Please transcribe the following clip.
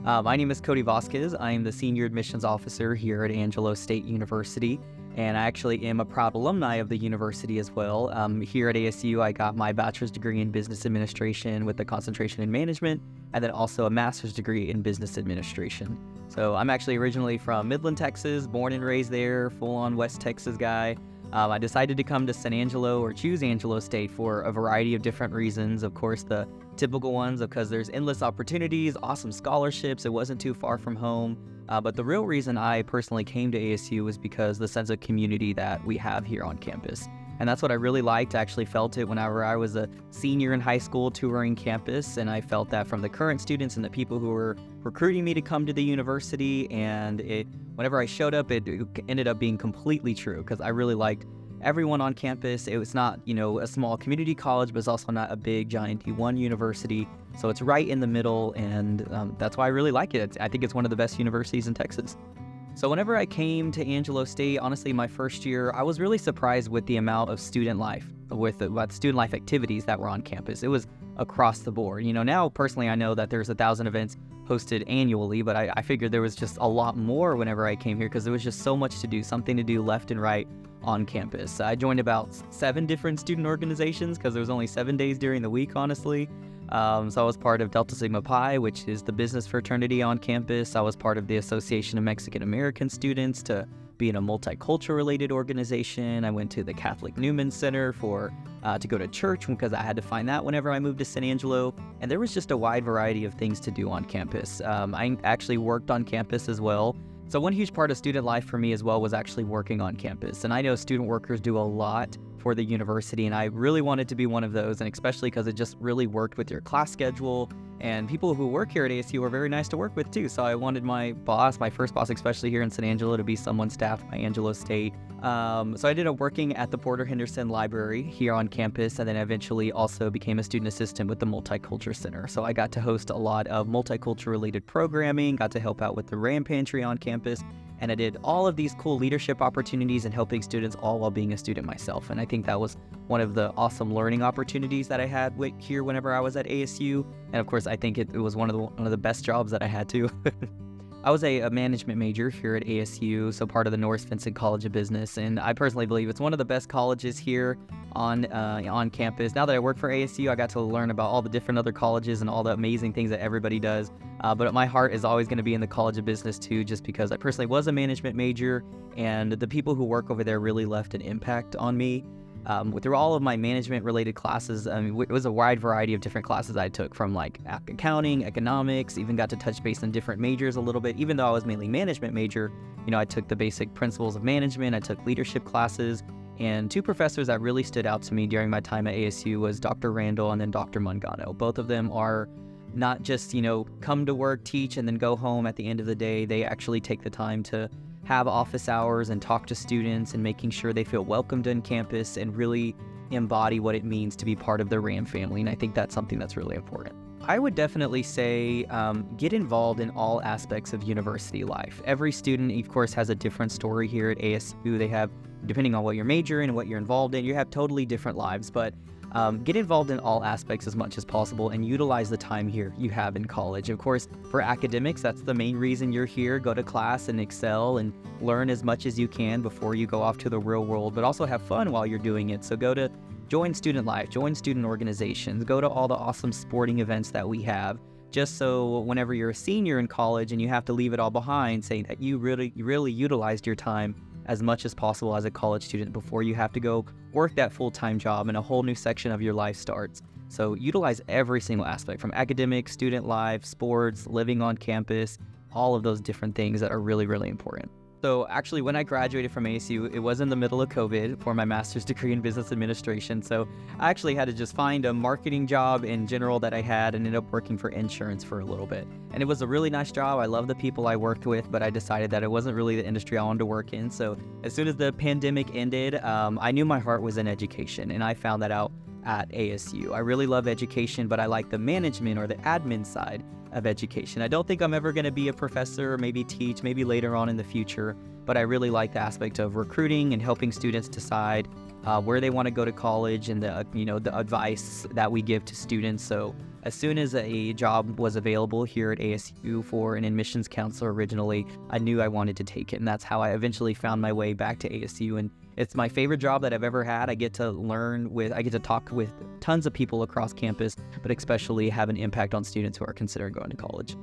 My name is Cody Vasquez. I am the Senior Admissions Officer here at Angelo State University, and I actually am a proud alumni of the university as well. Here at ASU, I got my bachelor's degree in business administration with a concentration in management, and then also a master's degree in business administration. So I'm actually originally from Midland, Texas, born and raised there, full-on West Texas guy. I decided to come to San Angelo or choose Angelo State for a variety of different reasons. Of course, the typical ones because there's endless opportunities, awesome scholarships, it wasn't too far from home. But the real reason I personally came to ASU was because the sense of community that we have here on campus. And that's what I really liked. I actually felt it whenever I was a senior in high school touring campus, and I felt that from the current students and the people who were recruiting me to come to the university. And whenever I showed up, it ended up being completely true because I really liked everyone on campus. It was not, a small community college, but it's also not a big, giant D1 university. So it's right in the middle, and that's why I really like it. I think it's one of the best universities in Texas. So whenever I came to Angelo State, honestly, my first year, I was really surprised with the amount of student life, with student life activities that were on campus. It was across the board. Now personally, I know that there's 1,000 events hosted annually, but I figured there was just a lot more whenever I came here because there was just so much to do, something to do left and right on campus. I joined about 7 different student organizations because there was only 7 days during the week, honestly. So I was part of Delta Sigma Pi, which is the business fraternity on campus. I was part of the Association of Mexican American Students to be in a multicultural related organization. I went to the Catholic Newman Center to go to church because I had to find that whenever I moved to San Angelo. And there was just a wide variety of things to do on campus. I actually worked on campus as well. So one huge part of student life for me as well was actually working on campus. And I know student workers do a lot for the university, and I really wanted to be one of those, and especially because it just really worked with your class schedule, and people who work here at ASU are very nice to work with too. So I wanted my first boss, especially here in San Angelo, to be someone staffed by Angelo State. So I ended up working at the Porter Henderson Library here on campus, and then eventually also became a student assistant with the Multicultural Center. So I got to host a lot of multicultural related programming, got to help out with the RAM Pantry on campus, and I did all of these cool leadership opportunities and helping students all while being a student myself. And I think that was one of the awesome learning opportunities that I had here whenever I was at ASU. And of course, I think it was one of the best jobs that I had too. I was a management major here at ASU, so part of the Norris Vincent College of Business, and I personally believe it's one of the best colleges here on campus. Now that I work for ASU, I got to learn about all the different other colleges and all the amazing things that everybody does, but my heart is always going to be in the College of Business too, just because I personally was a management major, and the people who work over there really left an impact on me. Through all of my management-related classes, it was a wide variety of different classes I took, from like accounting, economics, even got to touch base on different majors a little bit. Even though I was mainly management major, I took the basic principles of management, I took leadership classes, and 2 professors that really stood out to me during my time at ASU was Dr. Randall and then Dr. Mungano. Both of them are not just, come to work, teach, and then go home at the end of the day. They actually take the time to have office hours and talk to students and making sure they feel welcomed on campus and really embody what it means to be part of the RAM family. And I think that's something that's really important. I would definitely say get involved in all aspects of university life. Every student, of course, has a different story here at ASU. They have, depending on what you're majoring and what you're involved in, you have totally different lives, but get involved in all aspects as much as possible and utilize the time here you have in college. Of course, for academics, that's the main reason you're here. Go to class and excel and learn as much as you can before you go off to the real world, but also have fun while you're doing it. So join student life, join student organizations, go to all the awesome sporting events that we have, just so whenever you're a senior in college and you have to leave it all behind, saying that you really utilized your time as much as possible as a college student before you have to go work that full-time job and a whole new section of your life starts. So utilize every single aspect, from academics, student life, sports, living on campus, all of those different things that are really, really important. So actually, when I graduated from ASU, it was in the middle of COVID for my master's degree in business administration. So I actually had to just find a marketing job in general that I had and ended up working for insurance for a little bit. And it was a really nice job. I love the people I worked with, but I decided that it wasn't really the industry I wanted to work in. So as soon as the pandemic ended, I knew my heart was in education, and I found that out at ASU. I really love education, but I like the management or the admin side of education. I don't think I'm ever going to be a professor or maybe teach, maybe later on in the future, but I really like the aspect of recruiting and helping students decide where they want to go to college and the advice that we give to students. So as soon as a job was available here at ASU for an admissions counselor originally, I knew I wanted to take it. And that's how I eventually found my way back to ASU. And it's my favorite job that I've ever had. I get to talk with tons of people across campus, but especially have an impact on students who are considering going to college.